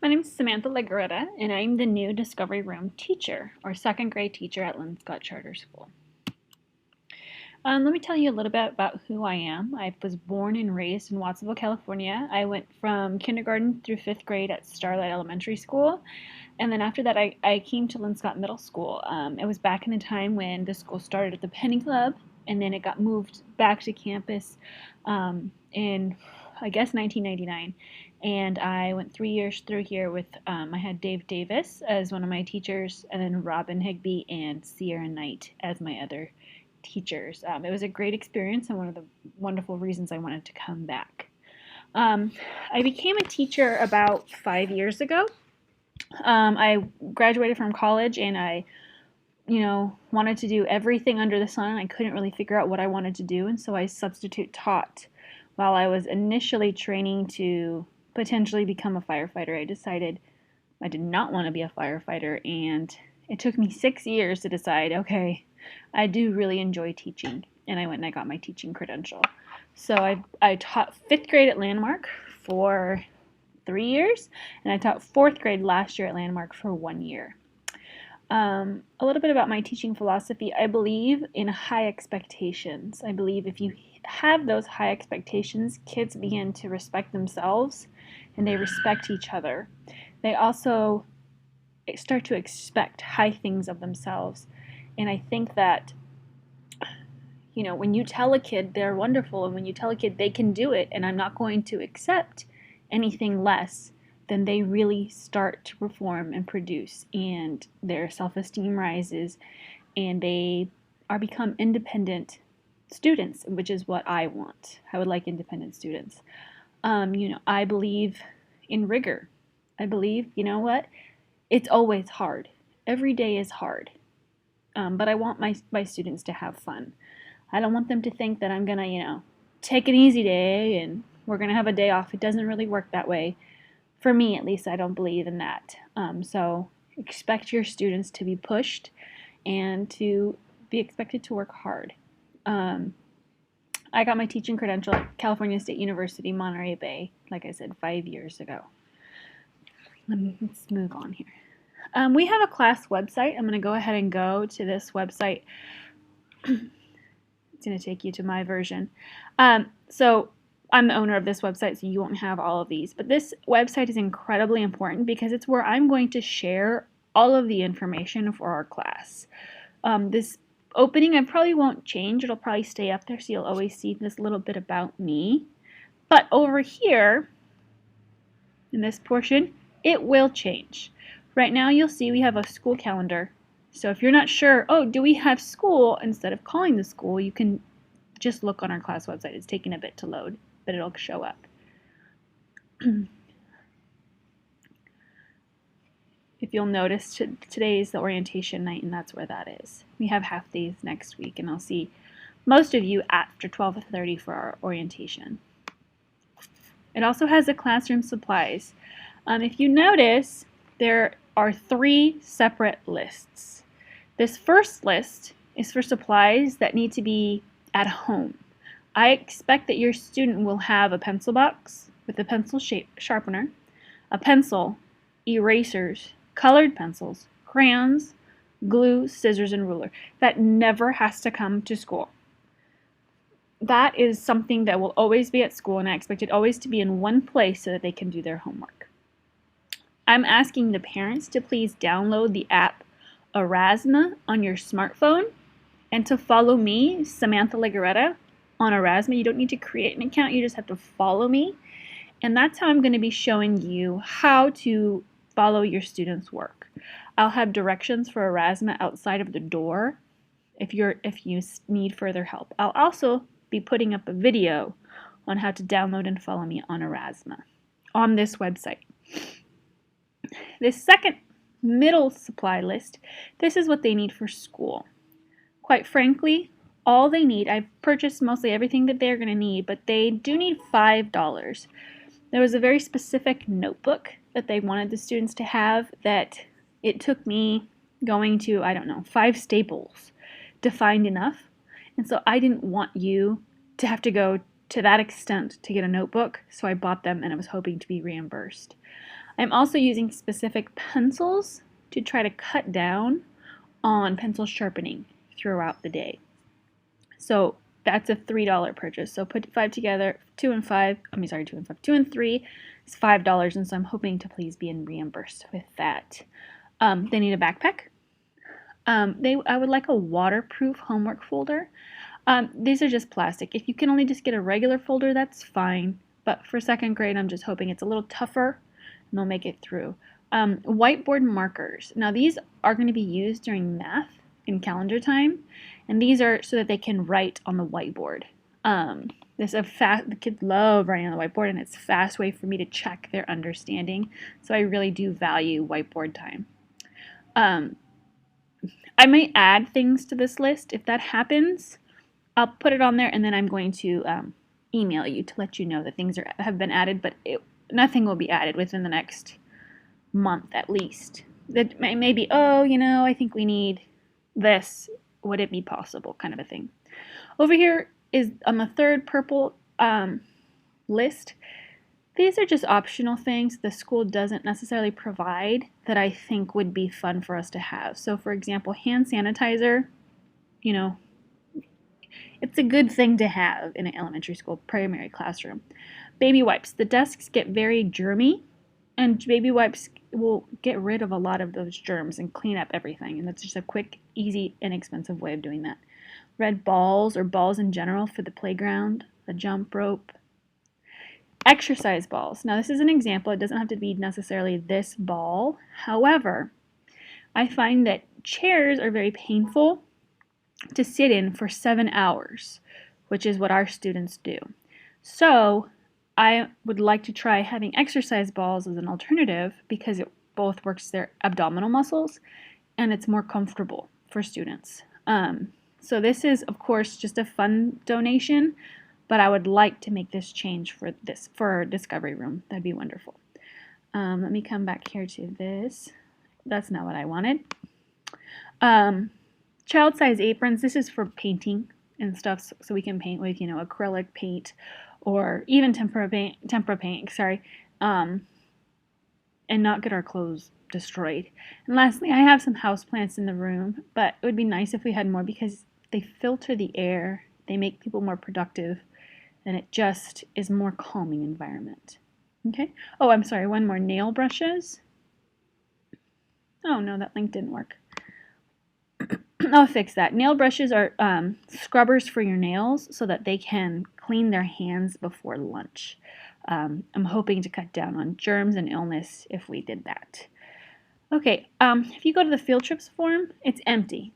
My name is Samantha Legaretta, and I'm the new Discovery Room teacher, or second grade teacher at Linscott Charter School. Let me tell you a little bit about who I am. I was born and raised in Watsonville, California. I went from kindergarten through fifth grade at Starlight Elementary School, and then after that, I came to Linscott Middle School. It was back in the time when the school started at the Penny Club, and then it got moved back to campus in, I guess, 1999. And I went 3 years through here with, I had Dave Davis as one of my teachers, and then Robin Higby and Sierra Knight as my other teachers. It was a great experience and one of the wonderful reasons I wanted to come back. I became a teacher about 5 years ago. I graduated from college and I wanted to do everything under the sun. I couldn't really figure out what I wanted to do, and so I substitute taught. While I was initially training to potentially become a firefighter, I decided I did not want to be a firefighter, and it took me 6 years to decide, okay, I do really enjoy teaching, and I went and I got my teaching credential. So I taught fifth grade at Landmark for 3 years, and I taught fourth grade last year at Landmark for 1 year. A little bit about my teaching philosophy. I believe in high expectations. I believe if you have those high expectations, kids begin to respect themselves and they respect each other. They also start to expect high things of themselves. And I think that, when you tell a kid they're wonderful and when you tell a kid they can do it and I'm not going to accept anything less, then they really start to perform and produce, and their self-esteem rises, and they become independent students, which is what I want. I would like independent students. I believe in rigor. I believe, it's always hard. Every day is hard. But I want my students to have fun. I don't want them to think that I'm going to, take an easy day and we're going to have a day off. It doesn't really work that way. For me, at least, I don't believe in that. So expect your students to be pushed and to be expected to work hard. I got my teaching credential at California State University, Monterey Bay, like I said, 5 years ago. Let's move on here. We have a class website. I'm going to go ahead and go to this website. It's going to take you to my version. So I'm the owner of this website, so you won't have all of these. But this website is incredibly important because it's where I'm going to share all of the information for our class. This opening I probably won't change. It'll probably stay up there, so you'll always see this little bit about me. But over here, in this portion, it will change. Right now you'll see we have a school calendar. So if you're not sure, do we have school, instead of calling the school, you can just look on our class website. It's taking a bit to load, but it'll show up. If you'll notice, today is the orientation night, and that's where that is. We have half days next week, and I'll see most of you after 12:30 for our orientation. It also has the classroom supplies. If you notice, there are 3 separate lists. This first list is for supplies that need to be at home. I expect that your student will have a pencil box with a pencil sharpener, a pencil, erasers, colored pencils, crayons, glue, scissors, and ruler. That never has to come to school. That is something that will always be at school, and I expect it always to be in one place so that they can do their homework. I'm asking the parents to please download the app Aurasma on your smartphone and to follow me, Samantha Legaretta, on Aurasma. You don't need to create an account, you just have to follow me. And that's how I'm going to be showing you how to follow your students' work. I'll have directions for Aurasma outside of the door if you need further help. I'll also be putting up a video on how to download and follow me on Aurasma on this website. This second middle supply list, this is what they need for school. Quite frankly, all they need, I've purchased mostly everything that they're going to need, but they do need $5. There was a very specific notebook that they wanted the students to have that it took me going to, 5 Staples to find enough. And so I didn't want you to have to go to that extent to get a notebook, so I bought them and I was hoping to be reimbursed. I'm also using specific pencils to try to cut down on pencil sharpening throughout the day. So that's a $3 purchase. So put 5 together, 2 and 5, 2 and 3 is $5, and so I'm hoping to please be reimbursed with that. They need a backpack. I would like a waterproof homework folder. These are just plastic. If you can only just get a regular folder, that's fine. But for second grade, I'm just hoping it's a little tougher and they'll make it through. Whiteboard markers. Now these are going to be used during math in calendar time, and these are so that they can write on the whiteboard. The kids love writing on the whiteboard, and it's a fast way for me to check their understanding. So I really do value whiteboard time. I might add things to this list. If that happens, I'll put it on there, and then I'm going to email you to let you know that things have been added, but nothing will be added within the next month at least. That may be, I think we need this. Would it be possible? Kind of a thing. Over here is on the third purple list. These are just optional things the school doesn't necessarily provide that I think would be fun for us to have. So for example, hand sanitizer, it's a good thing to have in an elementary school, primary classroom. Baby wipes. The desks get very germy, and baby wipes will get rid of a lot of those germs and clean up everything. And that's just a quick, easy, inexpensive way of doing that. Red balls or balls in general for the playground, a jump rope. Exercise balls. Now this is an example. It doesn't have to be necessarily this ball. However, I find that chairs are very painful to sit in for 7 hours, which is what our students do. So I would like to try having exercise balls as an alternative because it both works their abdominal muscles and it's more comfortable for students. So this is, of course, just a fun donation, but I would like to make this change for our Discovery Room. That'd be wonderful. Let me come back here to this. That's not what I wanted. Child size aprons. This is for painting and stuff, so we can paint with, acrylic paint or even tempera paint, and not get our clothes destroyed. And lastly, I have some houseplants in the room, but it would be nice if we had more because they filter the air, they make people more productive, and it just is more calming environment. Okay? Oh, I'm sorry, one more. Nail brushes. Oh no, that link didn't work. I'll fix that. Nail brushes are scrubbers for your nails so that they can clean their hands before lunch. I'm hoping to cut down on germs and illness if we did that. Okay, if you go to the field trips form, it's empty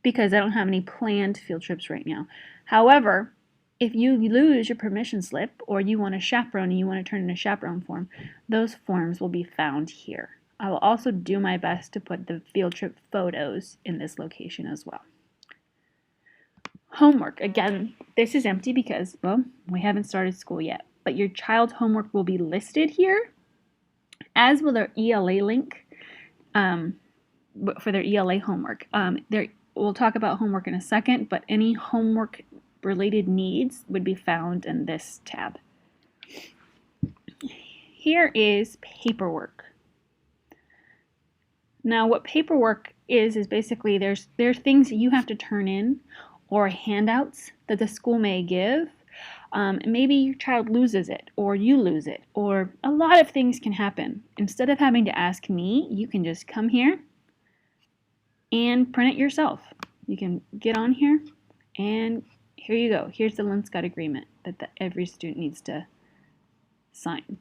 because I don't have any planned field trips right now. However, if you lose your permission slip or you want a chaperone and you want to turn in a chaperone form, those forms will be found here. I will also do my best to put the field trip photos in this location as well. Homework. Again, this is empty because, well, we haven't started school yet, but your child's homework will be listed here, as will their ELA link for their ELA homework. We'll talk about homework in a second, but any homework related needs would be found in this tab. Here is paperwork. Now what paperwork is basically there's things that you have to turn in or handouts that the school may give. Maybe your child loses it or you lose it, or a lot of things can happen. Instead of having to ask me, you can just come here and print it yourself. You can get on here and here you go. Here's the Linscott agreement that every student needs to sign.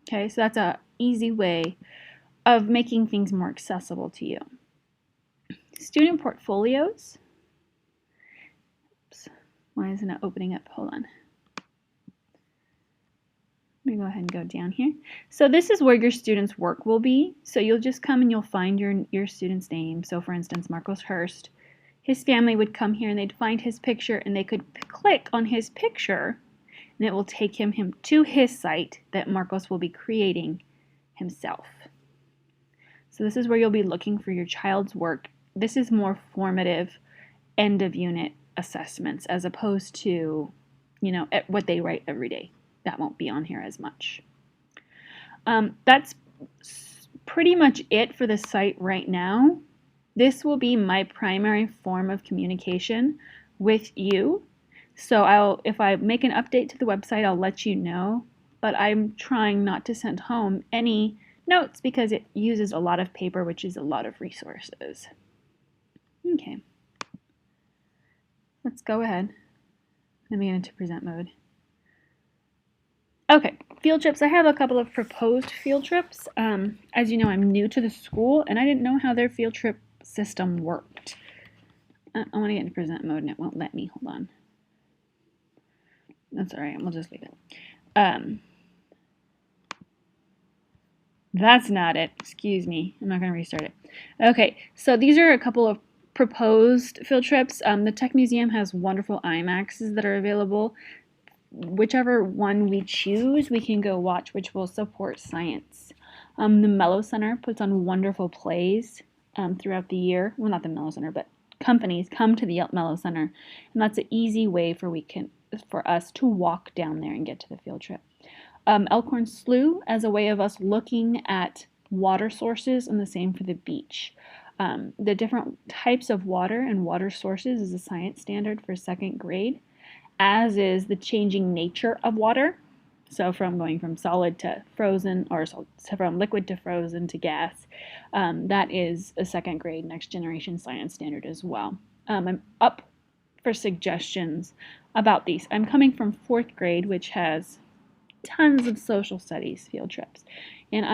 Okay, so that's an easy way of making things more accessible to you. Student portfolios. Oops, why isn't it opening up? Hold on. Let me go ahead and go down here. So this is where your student's work will be. So you'll just come and you'll find your student's name. So for instance, Marcos Hurst. His family would come here and they'd find his picture and they could click on his picture and it will take him to his site that Marcos will be creating himself. So this is where you'll be looking for your child's work. This is more formative end of unit assessments as opposed to what they write every day. That won't be on here as much. That's pretty much it for the site right now. This will be my primary form of communication with you. So if I make an update to the website, I'll let you know, but I'm trying not to send home any notes because it uses a lot of paper, which is a lot of resources. Okay. Let's go ahead. Let me get into present mode. Okay, field trips. I have a couple of proposed field trips. As you know, I'm new to the school, and I didn't know how their field trip system worked. I want to get into present mode, and it won't let me. Hold on. That's all right. We'll just leave it. That's not it. Excuse me. I'm not going to restart it. Okay, so these are a couple of proposed field trips. The Tech Museum has wonderful IMAXs that are available. Whichever one we choose, we can go watch, which will support science. The Mello Center puts on wonderful plays throughout the year. Well, not the Mello Center, but companies come to the Mello Center, and that's an easy way for us to walk down there and get to the field trip. Elkhorn Slough as a way of us looking at water sources, and the same for the beach. The different types of water and water sources is a science standard for 2nd grade, as is the changing nature of water. So going from solid to frozen, or from liquid to frozen to gas. That is a 2nd grade next generation science standard as well. I'm up for suggestions about these. I'm coming from 4th grade, which has tons of social studies field trips, and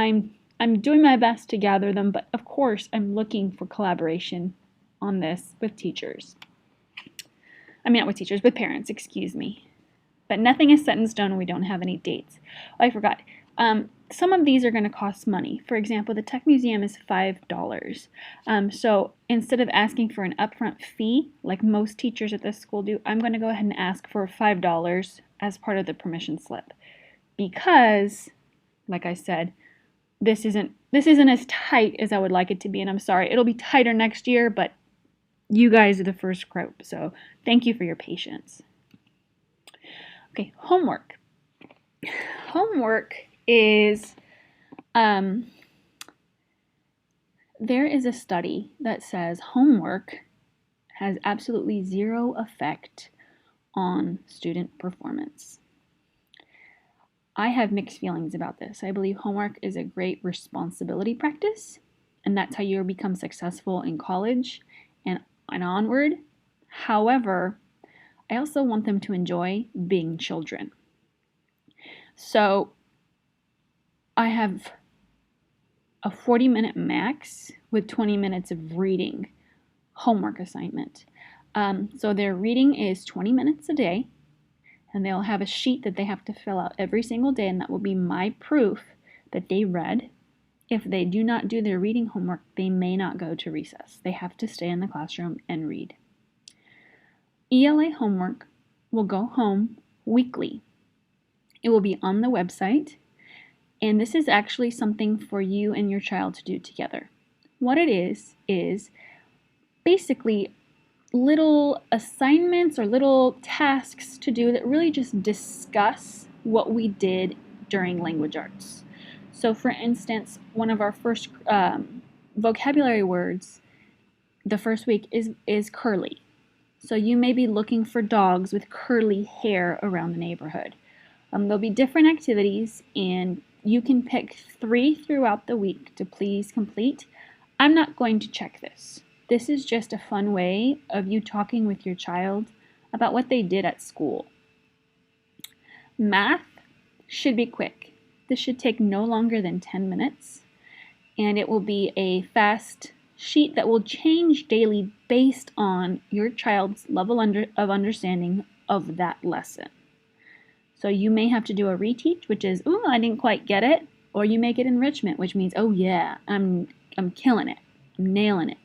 I'm doing my best to gather them, but of course I'm looking for collaboration on this with teachers. Not with teachers, with parents, excuse me. But nothing is set in stone and we don't have any dates. Oh, I forgot. Some of these are going to cost money. For example, the Tech Museum is $5. So instead of asking for an upfront fee, like most teachers at this school do, I'm going to go ahead and ask for $5 as part of the permission slip. Because, like I said, this isn't as tight as I would like it to be, and I'm sorry. It'll be tighter next year, but you guys are the first group, so thank you for your patience. Okay, homework. Homework is, there is a study that says homework has absolutely zero effect on student performance. I have mixed feelings about this. I believe homework is a great responsibility practice, and that's how you become successful in college and onward. However, I also want them to enjoy being children. So I have a 40-minute max with 20 minutes of reading homework assignment. So their reading is 20 minutes a day, and they'll have a sheet that they have to fill out every single day, and that will be my proof that they read. If they do not do their reading homework, they may not go to recess. They have to stay in the classroom and read. ELA homework will go home weekly. It will be on the website, and this is actually something for you and your child to do together. What it is basically little assignments or little tasks to do that really just discuss what we did during language arts. So for instance, one of our first vocabulary words the first week is curly. So you may be looking for dogs with curly hair around the neighborhood. There'll be different activities, and you can pick 3 throughout the week to please complete. I'm not going to check this. This is just a fun way of you talking with your child about what they did at school. Math should be quick. This should take no longer than 10 minutes, and it will be a fast sheet that will change daily based on your child's level of understanding of that lesson. So you may have to do a reteach, which is, ooh, I didn't quite get it, or you may get enrichment, which means, oh yeah, I'm killing it, I'm nailing it.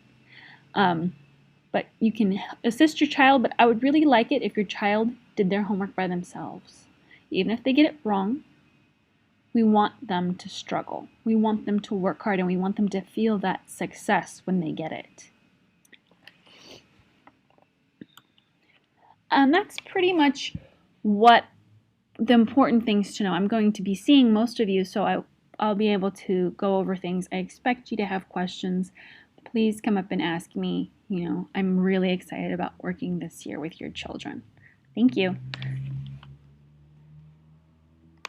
But you can assist your child, but I would really like it if your child did their homework by themselves. Even if they get it wrong, we want them to struggle. We want them to work hard, and we want them to feel that success when they get it. And that's pretty much what the important things to know. I'm going to be seeing most of you, so I'll be able to go over things. I expect you to have questions. Please come up and ask me. I'm really excited about working this year with your children. Thank you.